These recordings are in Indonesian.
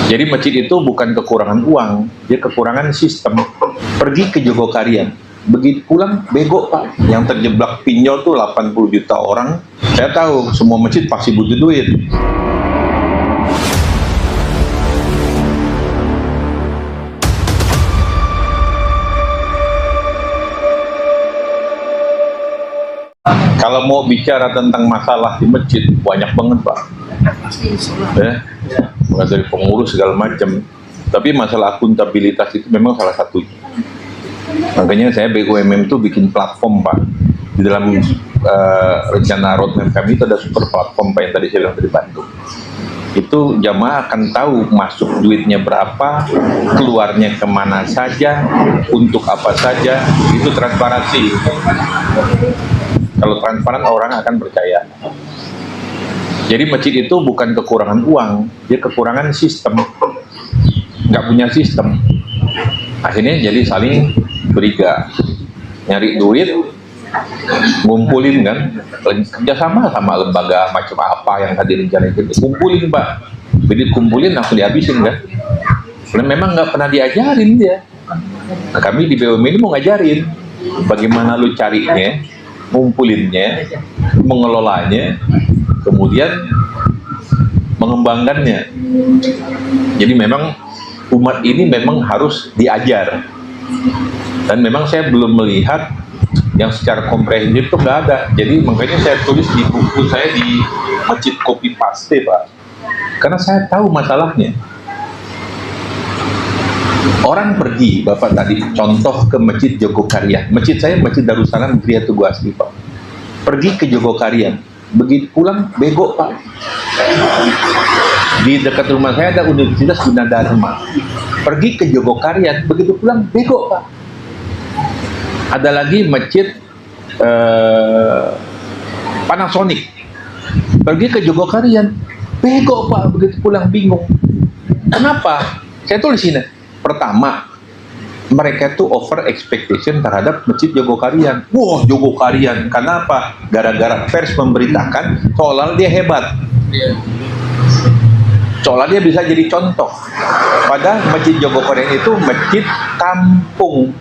Jadi masjid itu bukan kekurangan uang, dia kekurangan sistem. Pergi ke Jogokarian, begitu pulang bego Pak. Yang terjebak pinjol tuh 80 juta orang. Saya tahu semua masjid pasti butuh duit. Kalau mau bicara tentang masalah di masjid, banyak banget Pak. Mulai dari pengurus segala macam. Tapi masalah akuntabilitas itu memang salah satunya. Makanya saya BUMN itu bikin platform Pak. Di dalam rencana roadmap kami itu ada super platform Pak yang tadi saya bilang dari Bandung. Itu jamaah akan tahu masuk duitnya berapa, keluarnya kemana saja, untuk apa saja, itu transparansi. Kalau transparan orang akan percaya. Jadi masjid itu bukan kekurangan uang, dia kekurangan sistem. Nggak punya sistem. Akhirnya jadi saling curiga. Nyari duit, ngumpulin kan, kerjasama sama lembaga macam apa yang tadi rencana itu. Kumpulin Pak. Duit kumpulin langsung dihabisin kan. Karena memang nggak pernah diajarin dia. Nah, kami di BUMN ini mau ngajarin bagaimana lu carinya, ngumpulinnya, mengelolanya, kemudian mengembangkannya. Jadi memang umat ini memang harus diajar. Dan memang saya belum melihat yang secara komprehensif itu nggak ada. Jadi makanya saya tulis di buku saya di Masjid Copy Paste Pak. Karena saya tahu masalahnya. Orang pergi, Bapak tadi contoh ke Masjid Jogokarian. Masjid saya Masjid Darussalam Gria Tugu Asli Pak. Pergi ke Jogokarian, begitu pulang bego Pak. Di dekat rumah saya ada Universitas Gunadarma. Pergi ke Jogokarian, begitu pulang bego Pak. Ada lagi Masjid Panasonic. Pergi ke Jogokarian, bego Pak, begitu pulang bingung. Kenapa? Saya tulis ini. Pertama, mereka tuh over expectation terhadap Masjid Jogokarian. Wah, Jogokarian. Kenapa? Gara-gara pers memberitakan seolah dia hebat. Seolah dia bisa jadi contoh. Padahal Masjid Jogokarian itu masjid kampung.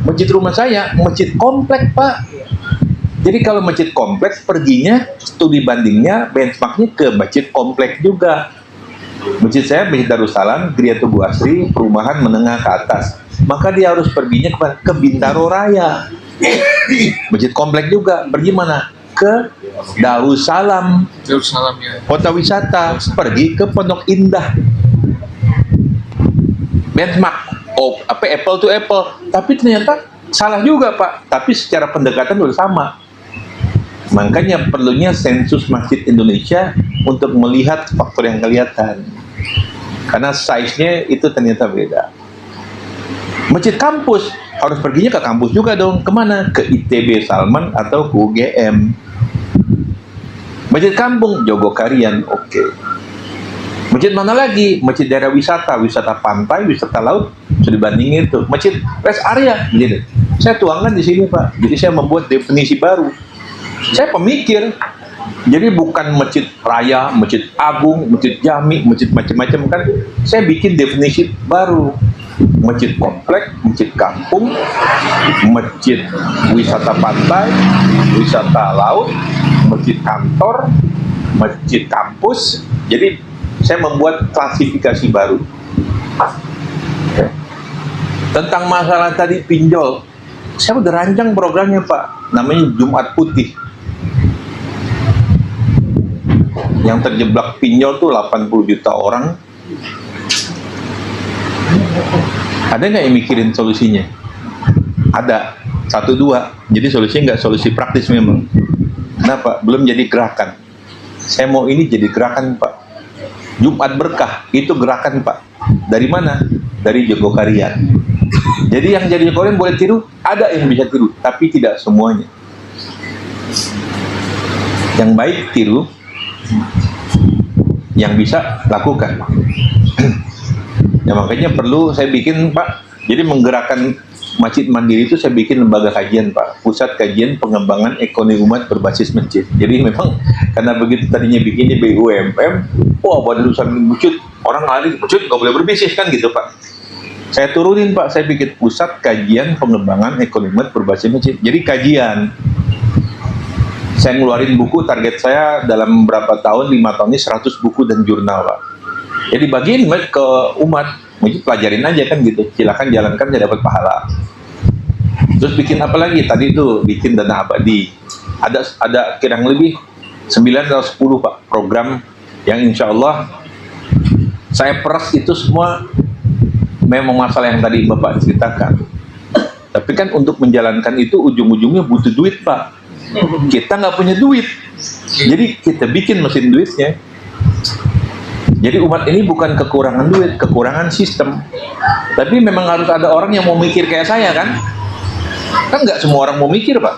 Masjid rumah saya, masjid komplek Pak. Jadi kalau masjid kompleks, perginya, studi bandingnya, benchmarknya ke masjid komplek juga. Masjid saya, Masjid Darussalam, Gria Tugu Asli, perumahan menengah ke atas. Maka dia harus perginya ke Bintaro Raya. Masjid komplek juga, pergi mana? Ke Darussalam. Darussalam ya. Kota wisata, pergi ke Pondok Indah. Benchmark, apple to apple. Tapi ternyata salah juga Pak. Tapi secara pendekatan udah sama. Makanya perlunya sensus masjid Indonesia untuk melihat faktor yang kelihatan. Karena size-nya itu ternyata beda. Masjid kampus harus perginya ke kampus juga dong. Kemana? Ke ITB Salman atau ke UGM. Masjid kampung Jogokarian, oke. Masjid mana lagi? Masjid daerah wisata, wisata pantai, wisata laut, sudah dibandingin itu. Masjid rest area, gitu. Saya tuangkan di sini Pak. Jadi saya membuat definisi baru. Saya pemikir. Jadi bukan masjid raya, masjid agung, masjid jami, masjid macam-macam kan. Saya bikin definisi baru. Masjid komplek, masjid kampung, masjid wisata pantai, wisata laut, masjid kantor, masjid kampus. Jadi saya membuat klasifikasi baru. Tentang masalah tadi pinjol, saya udah rancang programnya Pak, namanya Jumat Putih. Yang terjebak pinjol tuh 80 juta orang. Ada nggak yang mikirin solusinya? Ada, 1-2. Jadi solusinya nggak solusi praktis memang. Kenapa? Belum jadi gerakan. Saya mau ini jadi gerakan Pak. Jumat Berkah, itu gerakan Pak. Dari mana? Dari Jogokarian. Jadi yang jadi Jogokarian boleh tiru, ada yang bisa tiru, tapi tidak semuanya. Yang baik tiru, yang bisa lakukan. Ya makanya perlu saya bikin Pak. Jadi menggerakkan Masjid Mandiri itu saya bikin lembaga kajian Pak, Pusat Kajian Pengembangan Ekonomi Umat Berbasis Masjid. Jadi memang karena begitu tadinya bikinnya BUMN, wah pada lulusan masjid orang lari ke masjid, nggak boleh berbisnis kan gitu Pak. Saya turunin Pak, saya bikin pusat kajian pengembangan ekonomi berbasis masjid. Jadi kajian, saya ngeluarin buku, target saya dalam berapa tahun, 5 tahun ini 100 buku dan jurnal Pak. Jadi bagiin ke umat, mungkin pelajarin aja kan gitu, silakan jalankan, saya dapat pahala. Terus bikin apa lagi? Tadi itu bikin dana abadi. Ada kurang lebih 9 atau 10 Pak program yang insya Allah saya peras itu semua. Memang masalah yang tadi Bapak ceritakan. Tapi kan untuk menjalankan itu ujung-ujungnya butuh duit Pak. Kita nggak punya duit. Jadi kita bikin mesin duitnya. Jadi umat ini bukan kekurangan duit, kekurangan sistem. Tapi memang harus ada orang yang mau mikir kayak saya kan. Kan nggak semua orang mau mikir Pak.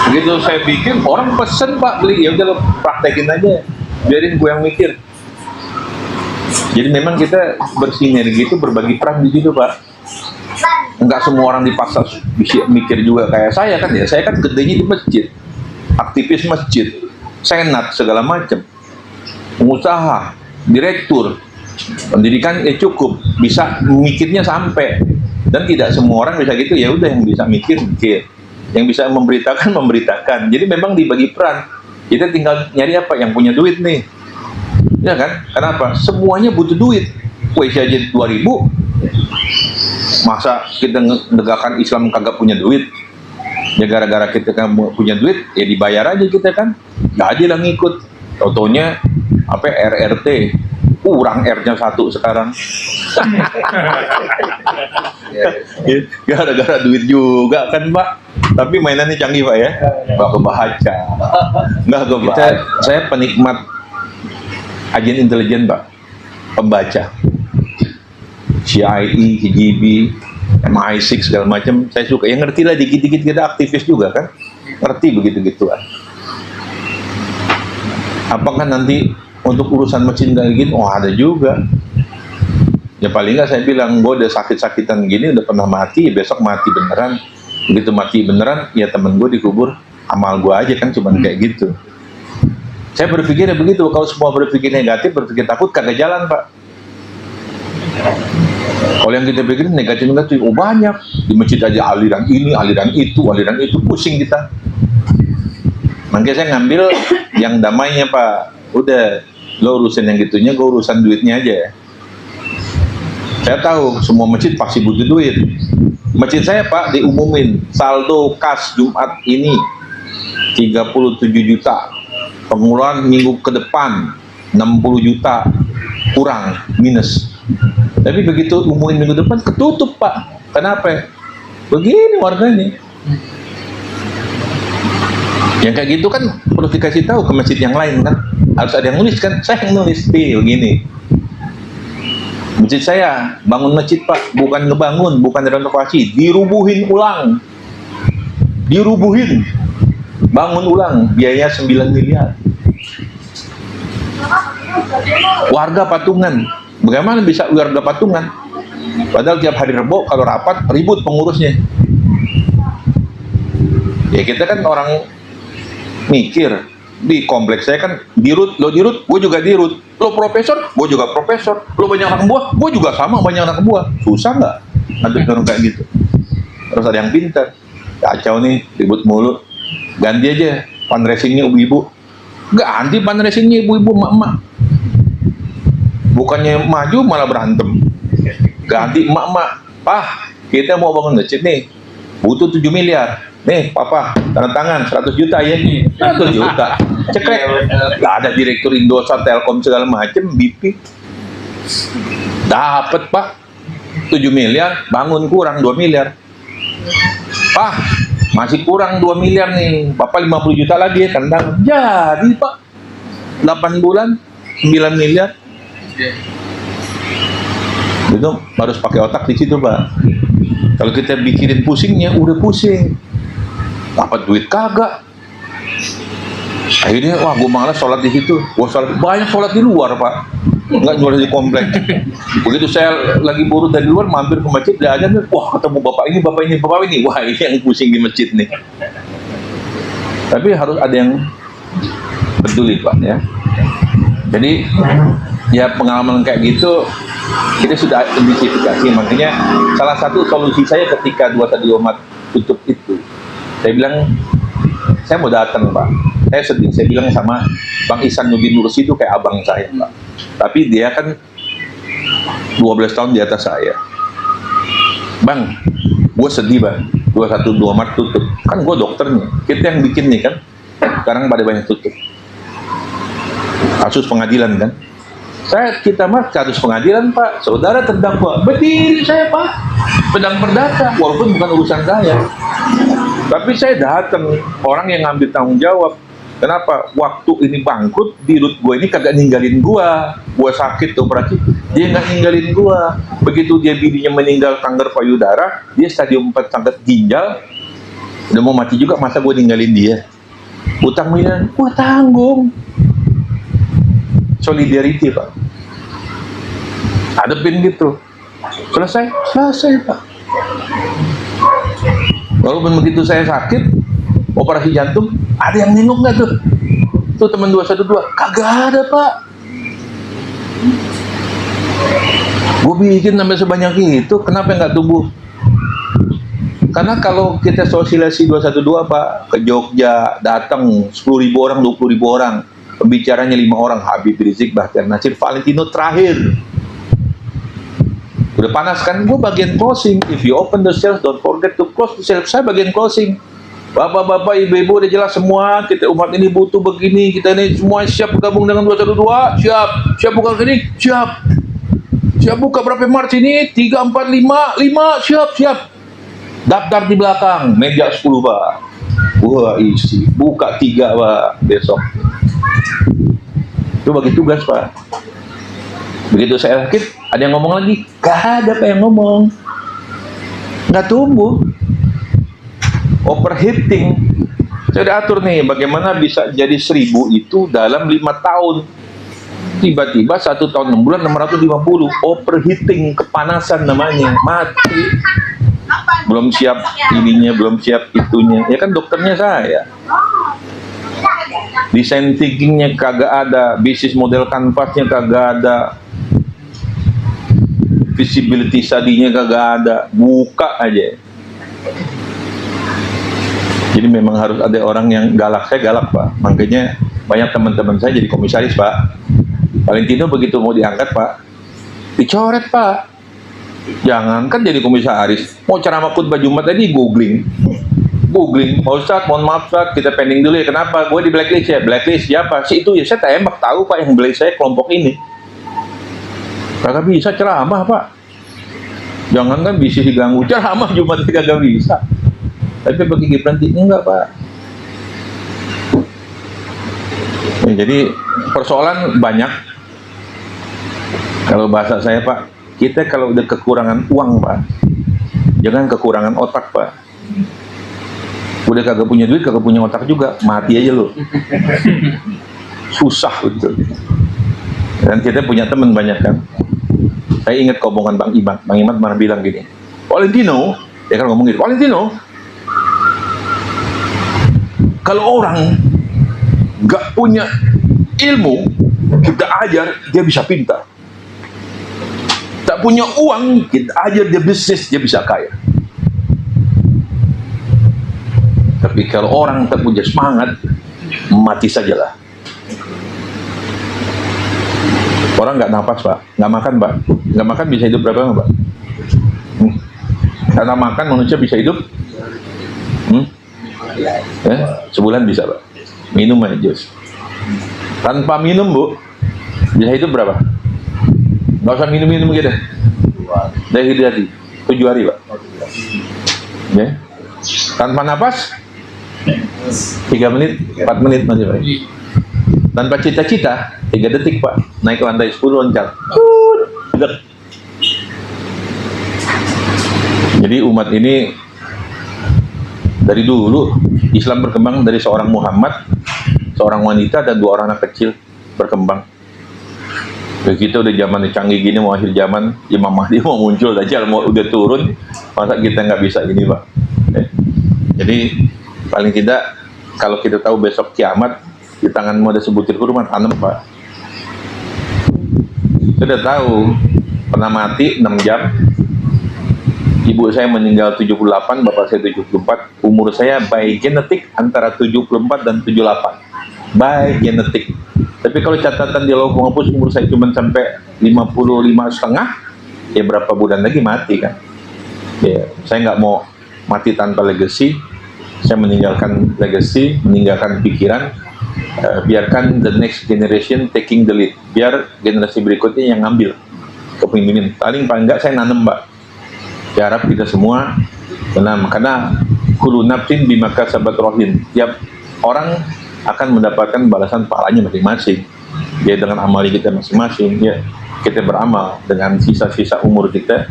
Begitu saya bikin, orang pesen Pak beli, ya udah lo praktekin aja. Biarin gue yang mikir. Jadi memang kita bersinergi itu berbagi peran di situ Pak. Enggak semua orang dipaksa bisa mikir juga kayak saya kan ya. Saya kan gedenya di masjid, aktivis masjid, senat segala macam, pengusaha, direktur, pendidikan cukup bisa mikirnya sampai. Dan tidak semua orang bisa gitu. Ya udah yang bisa mikir, yang bisa memberitakan. Jadi memang dibagi peran. Kita tinggal nyari apa yang punya duit nih. Ya kan? Kenapa? Semuanya butuh duit. WC aja 2.000. Masa kita menegakkan Islam kagak punya duit? Ya gara-gara kita kan punya duit, ya dibayar aja kita kan. Gak aja lah ngikut. Tautonya apa RRT. Kurang R-nya 1 sekarang. Gara-gara duit juga kan Pak. Tapi mainannya canggih Pak ya. Nggak kebaca. Nggak kebaca. Saya penikmat agen intelijen Pak, pembaca CIE, KGB, MI6 segala macam, saya suka. Yang ngerti lah dikit-dikit, kita aktivis juga kan, ngerti begitu-gituan. Apakah nanti untuk urusan mesin kayak gini? Oh ada juga. Ya paling nggak saya bilang, gue udah sakit-sakitan gini, udah pernah mati, besok mati beneran. Begitu mati beneran, ya temen gue dikubur, amal gue aja kan, cuman kayak gitu. Saya berpikirnya begitu. Kalau semua berpikir negatif, berpikir takut, kagak jalan Pak. Kalau yang kita pikir negatif, oh banyak. Di masjid aja aliran ini, aliran itu, pusing kita. Makanya saya ngambil yang damainya Pak. Udah, lo urusin yang gitunya, gue urusan duitnya aja. Saya tahu semua masjid pasti butuh duit. Masjid saya Pak diumumin saldo kas Jumat ini 37 juta. Pengeluaran minggu ke depan 60 juta kurang minus. Tapi begitu umumin minggu depan ketutup Pak. Kenapa? Begini warganya. Yang kayak gitu kan perlu dikasih tahu ke masjid yang lain kan. Harus ada yang nulis kan. Saya yang nulis begini. Masjid saya bangun masjid Pak, bukan ngebangun, bukan renovasi, dirubuhin ulang. Dirubuhin. Bangun ulang, biaya 9 miliar. Warga patungan. Bagaimana bisa warga patungan? Padahal tiap hari Rebo kalau rapat ribut pengurusnya. Ya kita kan orang mikir. Di kompleks saya kan dirut, lo dirut, gue juga dirut. Lo profesor, gue juga profesor. Lo banyak anak buah, gue juga sama banyak anak buah. Susah nggak? Ada orang kayak gitu. Terus ada yang pintar. Kacau nih, ribut mulu. Ganti aja fundraisingnya ibu-ibu. Ganti fundraisingnya ibu-ibu, emak-emak. Bukannya maju malah berantem. Ganti emak-emak. Pak, kita mau bangun masjid nih. Butuh 7 miliar. Nih, Papa, tanda tangan 100 juta ya. 100 juta. Cekrek. Gak ada direktur Indosat, Telkom segala macam, BP. Dapat, Pak. 7 miliar, bangun kurang 2 miliar. Pak, masih kurang 2 miliar nih. Bapak 50 juta lagi ya, tendang. Jadi Pak, 8 bulan, 9 miliar. Itu harus pakai otak di situ Pak. Kalau kita bikirin pusingnya, udah pusing. Dapat duit kagak. Akhirnya, wah gue malas sholat di situ. Gue banyak sholat di luar Pak. Enggak jual di komplek. Begitu saya lagi buru dari luar, mampir ke masjid, dia aja, wah ketemu bapak ini, bapak ini, bapak ini. Wah ini yang pusing di masjid nih. Tapi harus ada yang peduli Pak ya. Jadi Ya pengalaman kayak gitu kita sudah identifikasi. Makanya salah satu solusi saya ketika 212 Maret tutup itu, saya bilang saya mau datang Pak, saya sedih. Saya bilang sama Bang Ihsan Nurdin Nursi itu kayak abang saya Pak, tapi dia kan 12 tahun di atas saya. Bang, gue sedih Bang, 212 Maret tutup, kan gue dokternya, kita yang bikin nih kan, sekarang pada banyak tutup. Kasus pengadilan kan, kita mah kasus pengadilan Pak, saudara terdakwa, berdiri saya Pak, pedang perdata, walaupun bukan urusan saya, tapi saya datang, orang yang ngambil tanggung jawab. Kenapa? Waktu ini bangkrut, dirut gue ini kagak ninggalin gue sakit operasi, dia nggak ninggalin gue. Begitu dia bininya meninggal kanker payudara, dia stadium 4 kanker ginjal, udah mau mati juga, masa gue ninggalin dia? Utang miliaran, gue tanggung. Solidarity Pak, hadapin gitu, selesai Pak. Walaupun begitu saya sakit operasi jantung, ada yang nengok nggak tuh teman 212? Kagak ada Pak. Gue bikin sampai sebanyak itu, kenapa nggak tumbuh? Karena kalau kita sosialisasi 212 Pak, ke Jogja datang 10.000 orang, 20.000 orang, pembicaranya 5 orang, Habib Rizik, Bahtiar Nasir, Valentino terakhir. Udah panas kan, gue bagian closing. If you open the shelf, don't forget to close the shelf. Saya bagian closing. Bapak-bapak, ibu-ibu udah jelas semua, kita umat ini butuh begini, kita ini semua siap bergabung dengan 212, siap buka ini, siap buka berapa Maret ini, 3, 4, 5, siap. Daftar di belakang, meja 10 Pak. Wah isi, buka 3 Pak besok. Itu bagi tugas Pak. Begitu saya sakit, ada yang ngomong lagi, gak ada Pak yang ngomong, nggak tumbuh. Overheating, saya udah atur nih bagaimana bisa jadi 1.000 itu dalam 5 tahun. Tiba-tiba 1 tahun 6 bulan 650. Overheating, kepanasan namanya, mati. Belum siap ininya, belum siap itunya. Ya kan dokternya saya. Design thinkingnya kagak ada, bisnis model kanvasnya kagak ada, visibility study-nya kagak ada, buka aja. Jadi memang harus ada orang yang galak. Saya galak Pak, makanya banyak teman-teman saya jadi komisaris Pak. Valentino begitu mau diangkat Pak, dicoret Pak. Jangankan jadi komisaris, mau ceramah khutbah Jumat tadi googling, Pak Ustadz, mohon maaf Ustadz, kita pending dulu ya. Kenapa? Gue di blacklist ya. Blacklist siapa? Si itu ya, saya tembak, tahu Pak yang blacklist saya kelompok ini. Kagak bisa ceramah Pak. Jangankan bisa diganggu, ceramah Jumat kagak bisa. Tapi bagi Gibran enggak Pak. Ya, jadi persoalan banyak. Kalau bahasa saya Pak, kita kalau udah kekurangan uang Pak, jangan kekurangan otak Pak. Udah kagak punya duit, kagak punya otak juga, mati aja lo. Susah betul. Dan kita punya teman banyak kan. Saya ingat omongan Bang Imad. Bang Imad pernah bilang gini, Valentino, dia kan ngomong gitu, Valentino, kalau orang gak punya ilmu, kita ajar, dia bisa pintar. Tak punya uang, kita ajar dia bisnis, dia bisa kaya. Tapi kalau orang tak punya semangat, mati sajalah. Orang nggak nafas Pak, nggak makan Pak, nggak makan bisa hidup berapa lama Pak? Karena makan manusia bisa hidup sebulan bisa Pak. Minum aja jus. Tanpa minum Bu, bisa hidup berapa? Nggak usah minum-minum gitu. Dehidrasi 7 hari Pak. Ya. Tanpa napas 3 menit, 4 menit masih Pak. Tanpa cita-cita 3 detik Pak. Naik ke lantai 10 loncat. Jadi umat ini dari dulu Islam berkembang dari seorang Muhammad, seorang wanita dan 2 orang anak kecil berkembang. Kita udah zaman canggih gini, mau akhir zaman, Imam Mahdi mau muncul, Dajjal mau udah turun, masa kita nggak bisa ini Pak. Jadi paling tidak kalau kita tahu besok kiamat, di tanganmu ada sebutir kurma, tanam Pak. Sudah tahu, pernah mati 6 jam. Ibu saya meninggal 78, bapak saya 74. Umur saya by genetik antara 74 dan 78. By genetik. Tapi kalau catatan di Law menghapus umur saya cuma sampai 55,5, ya berapa bulan lagi mati kan. Ya, saya nggak mau mati tanpa legacy. Saya meninggalkan legacy, meninggalkan pikiran. Biarkan the next generation taking the lead. Biar generasi berikutnya yang ngambil kepemimpinan. Paling enggak saya nanam, Mbak. Saya harap kita semua menanam, karena kullu nafsin bima kasabat rahin. Tiap orang akan mendapatkan balasan pahalanya masing-masing. Ya, dengan amali kita masing-masing. Ya, kita beramal dengan sisa-sisa umur kita,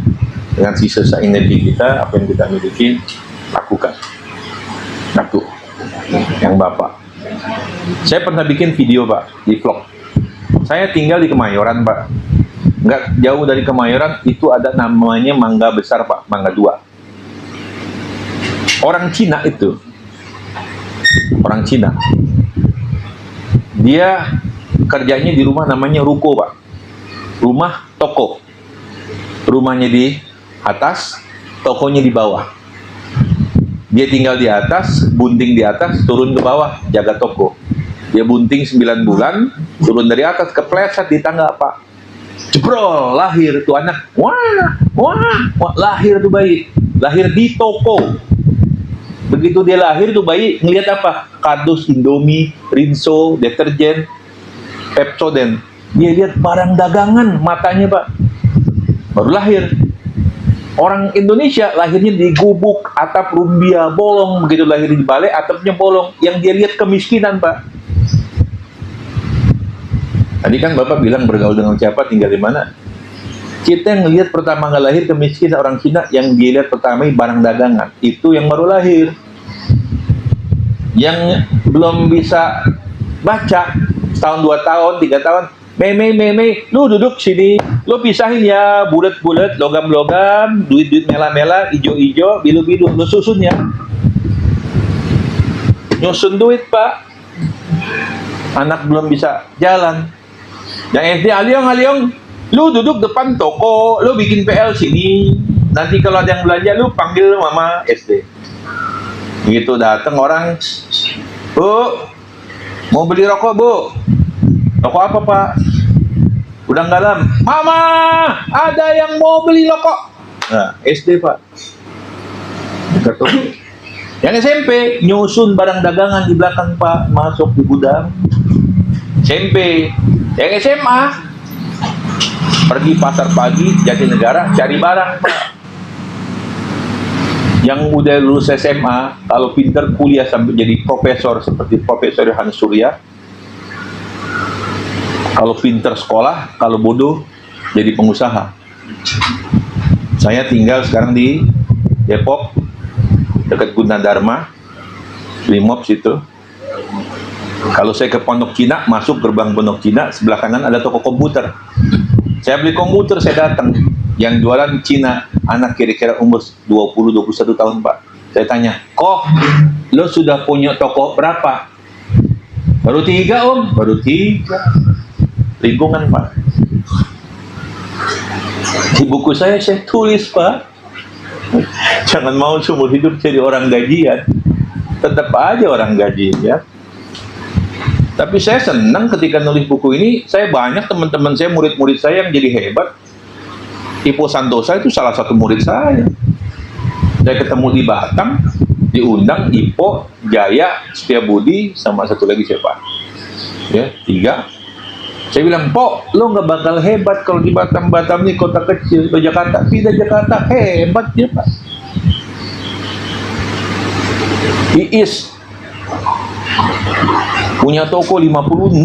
dengan sisa-sisa energi kita, apa yang kita miliki, lakukan. Satu, yang Bapak. Saya pernah bikin video, Pak, di vlog. Saya tinggal di Kemayoran, Pak. Nggak jauh dari Kemayoran itu ada namanya Mangga Besar, Pak, Mangga 2. Orang Cina itu, orang Cina, dia kerjanya di rumah namanya ruko, Pak. Rumah toko. Rumahnya di atas, tokonya di bawah. Dia tinggal di atas, bunting di atas, turun ke bawah, jaga toko. Dia bunting 9 bulan, turun dari atas, kepleset di tangga, Pak. Jebrol, lahir tuh anak. Wah, lahir tuh bayi. Lahir di toko. Begitu dia lahir tuh bayi, ngelihat apa? Kardus, Indomie, Rinso, deterjen, Pepsodent. Dia lihat barang dagangan, matanya, Pak. Baru lahir. Orang Indonesia lahirnya di gubuk, atap rumbia, bolong. Begitu lahir di balai, atapnya bolong. Yang dia lihat kemiskinan, Pak. Tadi kan Bapak bilang bergaul dengan siapa, tinggal di mana. Kita yang ngelihat pertama nggak lahir kemiskinan orang Cina, yang dia lihat pertama barang dagangan. Itu yang baru lahir. Yang belum bisa baca, setahun, 2 tahun, 3 tahun, Mei, lu duduk sini, lu pisahin ya, bulat-bulat, logam-logam, duit-duit mela-mela, ijo-ijo, bilu-bilu, lu susun ya. Nyusun duit, Pak. Anak belum bisa jalan. Yang SD, aliong, lu duduk depan toko, lu bikin PL sini. Nanti kalau ada yang belanja, lu panggil mama SD. Begitu datang orang, Bu, mau beli rokok, Bu? Rokok apa, Pak? Udang galam. Mama, ada yang mau beli rokok? Nah, SD, Pak. Yang SMP, nyusun barang dagangan di belakang, Pak. Masuk di gudang. SMP. Yang SMA, pergi pasar pagi, Jatinegara, cari barang, Pak. Yang udah lulus SMA, kalau pinter kuliah sampai jadi profesor, seperti Profesor Hans Surya. Kalau pinter sekolah, kalau bodoh jadi pengusaha. Saya tinggal sekarang di Depok, dekat Gunadarma, Limob situ. Kalau saya ke Pondok Cina, masuk gerbang Pondok Cina, sebelah kanan ada toko komputer. Saya beli komputer, saya datang. Yang jualan Cina, anak kira-kira umur 20-21 tahun, Pak. Saya tanya, kok lo sudah punya toko berapa? Baru 3, Om. Baru 3. Lingkungan, Pak. Di buku saya tulis, Pak. Jangan mau seumur hidup jadi orang gajian. Tetap aja orang gajian, ya. Tapi saya senang ketika nulis buku ini, saya banyak teman-teman saya, murid-murid saya yang jadi hebat. Ipo Santosa itu salah satu murid saya. Saya ketemu di Batam, diundang Ipo, Jaya, Setiabudi, sama satu lagi siapa? Ya, 3. Saya bilang, Po, lo nggak bakal hebat kalau di Batam. Batam ini kota kecil, ke Jakarta. Tidak, Jakarta hebat ya, Pak. Iis punya toko 56.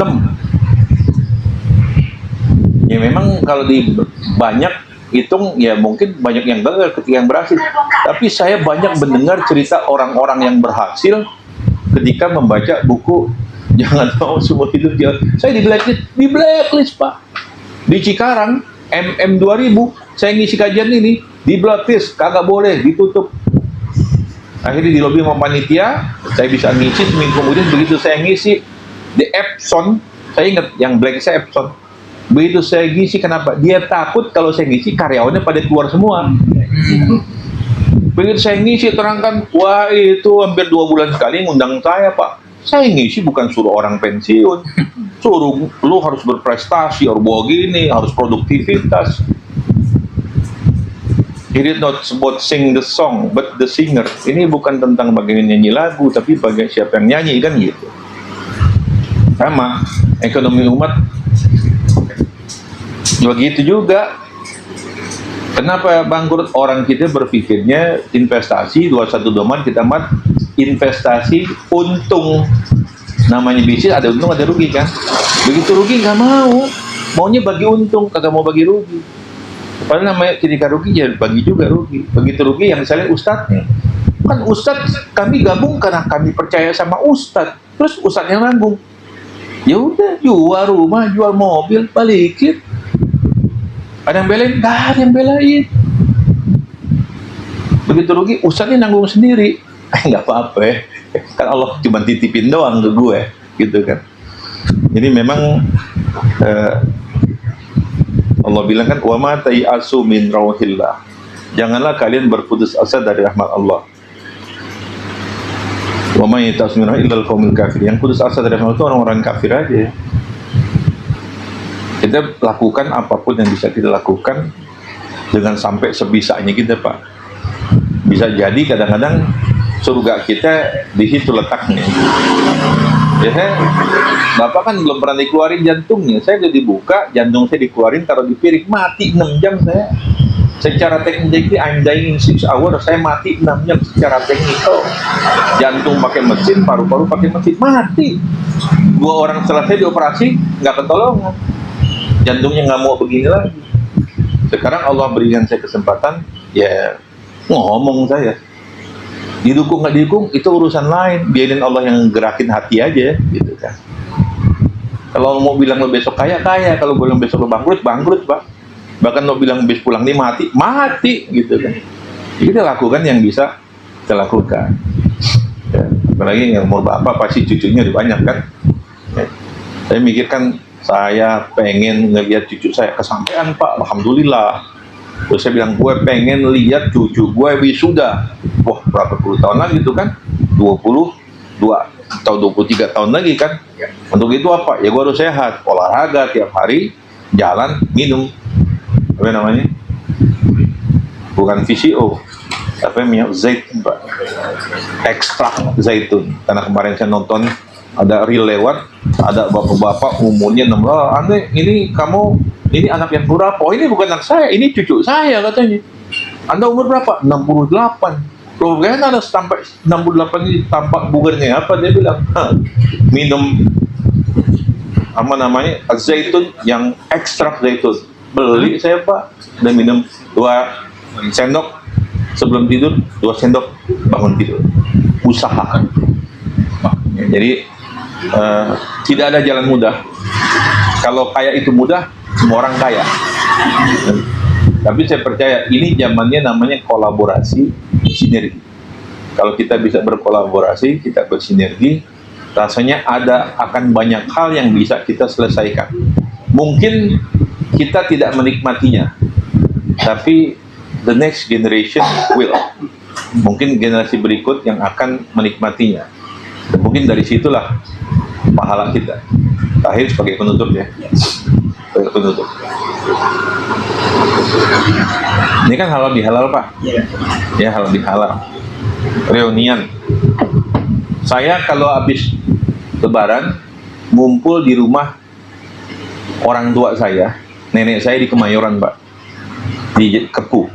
Ya memang kalau di banyak hitung, ya mungkin banyak yang gagal ketika yang berhasil. Tapi saya banyak mendengar cerita orang-orang yang berhasil ketika membaca buku Jangan Mau Seumur Hidup Jalan. Saya di blacklist, Pak. Di Cikarang, MM 2000, saya ngisi kajian ini, di blacklist, kagak boleh, ditutup. Akhirnya di lobi sama panitia, saya bisa ngisi, seminggu kemudian begitu saya ngisi di Epson, saya ingat yang black saya Epson. Begitu saya ngisi, kenapa? Dia takut kalau saya ngisi karyawannya pada keluar semua. Begitu saya ngisi, terangkan, wah itu hampir 2 bulan sekali ngundang saya, Pak. Saya ngisi bukan suruh orang pensiun, suruh lu harus berprestasi, harus bawa gini, harus produktivitas. It is not about sing the song, but the singer. Ini bukan tentang bagaimana nyanyi lagu, tapi bagaimana siapa yang nyanyi, kan gitu. Sama, ekonomi umat begitu juga. Kenapa bangkrut? Orang kita berpikirnya investasi 21 kita mat investasi untung. Namanya bisnis ada untung ada rugi kan. Begitu rugi nggak mau, maunya bagi untung, kagak mau bagi rugi. Padahal namanya ketika rugi ya bagi juga rugi. Begitu rugi yang misalnya ustadznya, kan ustadz kami gabung karena kami percaya sama ustadz. Terus ustadz yang nanggung. Ya udah, jual rumah, jual mobil, balikin. Ada yang belain? Nggak ada yang belain. Begitu rugi, ustadznya nanggung sendiri. Nggak apa-apa ya. Kan Allah cuma titipin doang ke gue, gitu kan. Jadi memang Allah bilang kan, wa ma tayasu min rauhillah. Janganlah kalian berputus asa dari rahmat Allah. Wa ma yatasu min illal qaumil kafir. Yang putus asa dari rahmat itu orang-orang kafir aja. Kita lakukan apapun yang bisa kita lakukan dengan sampai sebisanya kita, Pak. Bisa jadi kadang-kadang surga kita di situ letaknya. Ya, Bapak kan belum pernah dikeluarin jantungnya. Saya udah dibuka, jantung saya dikeluarin, taruh di piring, mati 6 jam saya. Secara teknik, I'm dying in 6 hours, saya mati 6 jam secara teknikal. Jantung pakai mesin, paru-paru pakai mesin, mati. 2 orang selesai dioperasi, nggak ketolongan. Jantungnya nggak mau begini lagi. Sekarang Allah berikan saya kesempatan, ya ngomong saya. Didukung nggak didukung itu urusan lain. Biarin Allah yang gerakin hati aja, gitu kan. Kalau mau bilang lo besok kaya, kalau bilang besok lo bangkrut, Pak. Bahkan lo bilang besok pulang nih mati, gitu kan. Jadi kita lakukan yang bisa kita lakukan. Ya, apalagi yang umur bapak pasti cucunya lebih banyak kan. Ya. Saya mikirkan saya pengen ngelihat cucu saya kesampaian, Pak. Alhamdulillah. Terus saya bilang, gue pengen lihat cucu gue wisuda. Wah, berapa puluh tahun lagi itu kan? 22 atau 23 tahun lagi kan? Untuk itu apa? Ya gue harus sehat, olahraga tiap hari, jalan, minum. Apa namanya? Bukan VCO, tapi minyak zaitun, Pak. Ekstrak zaitun. Karena kemarin saya nonton ada reel lewat, ada bapak-bapak umurnya 60. Anda ini kamu ini anak yang berapa? Oh, ini bukan anak saya, ini cucu saya katanya. Anda umur berapa? 68. Loh, kan ada sampai 68 ini tampak bugarnya apa? Dia bilang, minum apa namanya? Zaitun yang ekstrak zaitun. Beli saya, Pak, dan minum 2 sendok sebelum tidur, 2 sendok bangun tidur. Usaha. Jadi tidak ada jalan mudah. Kalau kaya itu mudah, semua orang kaya. Tapi saya percaya ini zamannya namanya kolaborasi, sinergi. Kalau kita bisa berkolaborasi, kita bersinergi, rasanya akan banyak hal yang bisa kita selesaikan. Mungkin kita tidak menikmatinya, tapi the next generation will. Mungkin generasi berikut yang akan menikmatinya. Dan mungkin dari situlah pahala kita. Terakhir sebagai penutup ya. Sebagai penutup. Ini kan halal bihalal, Pak. Ya, halal bihalal. Reunian. Saya kalau habis Lebaran ngumpul di rumah orang tua saya, nenek saya di Kemayoran, Pak. Di Kepuh.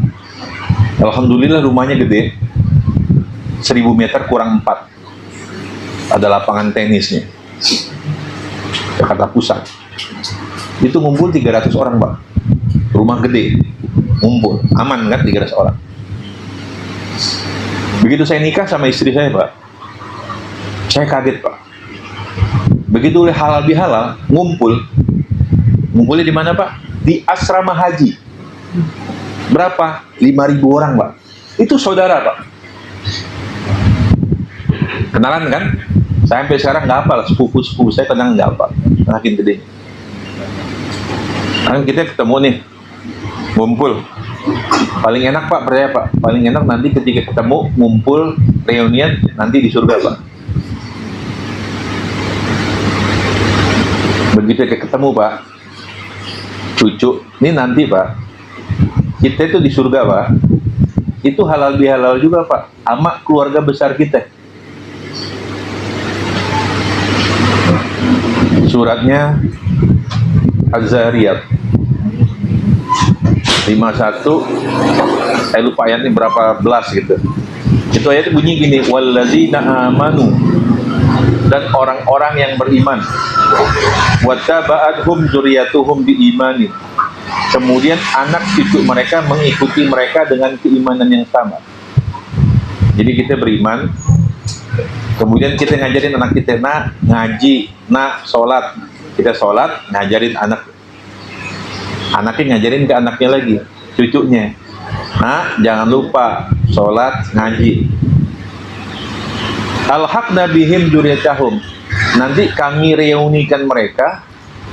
Alhamdulillah rumahnya gede. 1000 meter kurang 4. Ada lapangan tenisnya. Jakarta Pusat. Itu ngumpul 300 orang, Pak. Rumah gede. Ngumpul. Aman kan 300 orang. Begitu saya nikah sama istri saya, Pak. Saya kaget, Pak. Begitu oleh halal bihalal, ngumpul. Ngumpulnya di mana, Pak? Di asrama haji. Berapa? 5.000 orang, Pak. Itu saudara, Pak. Kenalan kan? Saya sampai sekarang nggak hafal, sepupu-sepupu saya kadang nggak hafal, makin gede. Kan kita ketemu nih, ngumpul. Paling enak Pak, percaya Pak, paling enak nanti ketika ketemu, ngumpul, reunian, nanti di surga Pak. Begitu ketemu Pak, cucu, ini nanti Pak, kita itu di surga Pak, itu halal bihalal juga Pak, sama keluarga besar kita. Suratnya Az-Zariyat 51, saya lupa ayatnya berapa belas gitu. Itu ayat bunyi gini, walladzina amanu, dan orang-orang yang beriman, wattaba'athum dzurriyyatuhum biimanin, kemudian anak cucu mereka mengikuti mereka dengan keimanan yang sama. Jadi kita beriman, kemudian kita ngajarin anak kita, nak ngaji, nak sholat, kita sholat, ngajarin anaknya ngajarin ke anaknya lagi, cucunya, nah jangan lupa sholat, ngaji. Alhaqna bihim dzurriyyatahum, nanti kami reunikan mereka,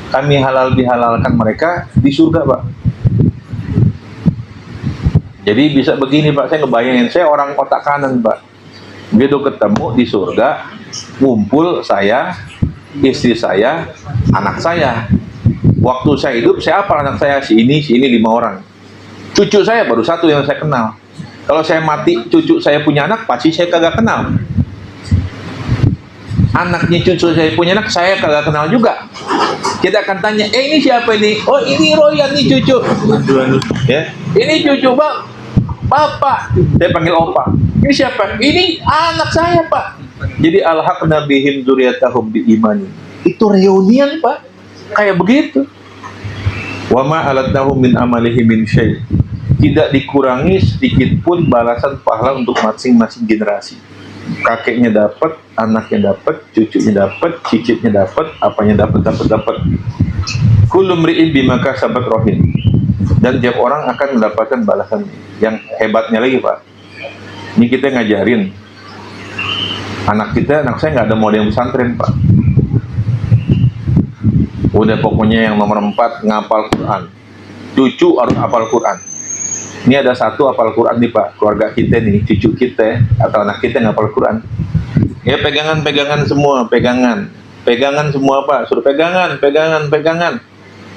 kami halal bihalalkan mereka di surga Pak. Jadi bisa begini Pak, saya ngebayangin, saya orang otak kanan Pak, begitu ketemu di surga, ngumpul saya, istri saya, anak saya. Waktu saya hidup, saya apa anak saya, si ini 5 orang. Cucu saya baru 1 yang saya kenal. Kalau saya mati, cucu saya punya anak, pasti saya kagak kenal. Anaknya cucu saya punya anak, saya kagak kenal juga. Kita akan tanya, ini siapa ini? Oh ini Royan, ini cucu. Ya, ini cucu Bang, Bapak. Saya panggil Opa. Ini siapa? Ini anak saya Pak. Jadi alhaqna bihim dzurriyyatahum biimanin. Itu reunian Pak. Kayak begitu. Wa ma alatnahum min amalihi min syai'. Tidak dikurangi sedikit pun balasan pahala untuk masing-masing generasi. Kakeknya dapat, anaknya dapat, cucunya dapat, cicitnya dapat, apanya dapat. Kullu mri'in bima kasabat rahin. Dan tiap orang akan mendapatkan balasan. Yang hebatnya lagi Pak, ini kita ngajarin anak saya nggak ada model pesantren Pak. Udah pokoknya yang nomor 4 ngapal Quran, cucu harus hafal Quran. Ini ada 1 hafal Quran nih Pak, keluarga kita nih, cucu kita atau anak kita ngapal Quran. Ya pegangan semua, pegangan semua Pak, suruh pegangan.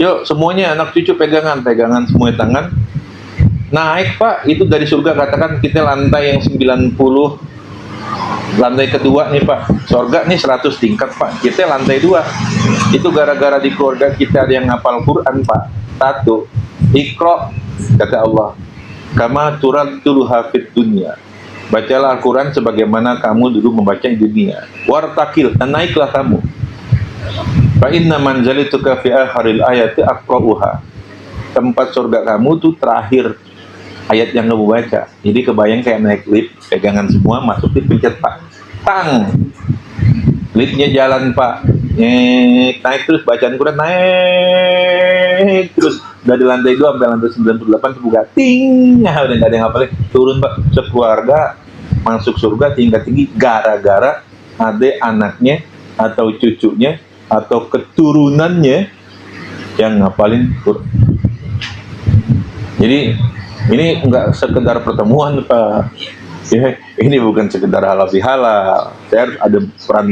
Yuk semuanya anak cucu pegangan semua tangan. Naik Pak, itu dari surga, katakan kita lantai yang 90, lantai kedua nih Pak, surga nih 100 tingkat Pak, kita lantai 2. Itu gara-gara di keluarga kita ada yang ngapal Quran Pak. 1, Iqra, kata Allah, kama turattul hafid dunia, bacalah Al-Quran sebagaimana kamu dulu membaca di dunia. Wartakil, dan naiklah kamu. Fa inna manzalituka fi akharil ayati aqra'uha, tempat surga kamu tuh terakhir ayat yang kamu baca. Jadi kebayang kayak naik lift, pegangan semua, masuk lift, pencet Pak, tang, liftnya jalan Pak, naik terus, bacaan Quran naik terus dari lantai 2 sampai lantai 98 buka, ting, udah nggak ada yang ngapalin, turun Pak, sekeluarga masuk surga tingkat tinggi gara-gara ada anaknya atau cucunya atau keturunannya yang ngapalin Quran. Jadi ini enggak sekedar pertemuan Pak, ya, ini bukan sekedar halal bihalal. Saya ada peran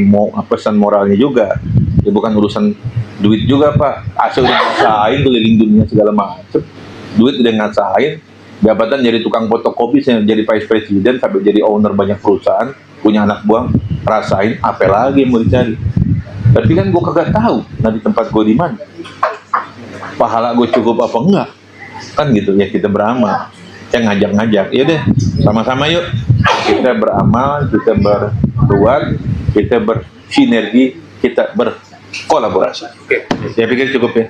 pesan moralnya juga. Ya, bukan urusan duit juga Pak. Asal udah ngasain keliling dunia segala macam, duit udah ngasain, jabatan jadi tukang fotokopi, jadi vice president, sampai jadi owner banyak perusahaan, punya anak buang, rasain apa lagi yang mau dicari. Tapi kan gue kagak tahu nanti tempat gue di mana, pahala gue cukup apa enggak. Kan gitu ya, kita beramal, saya ngajak-ngajak, ya deh sama-sama yuk kita beramal, kita berbuat, kita bersinergi, kita berkolaborasi. Oke, saya pikir cukup ya.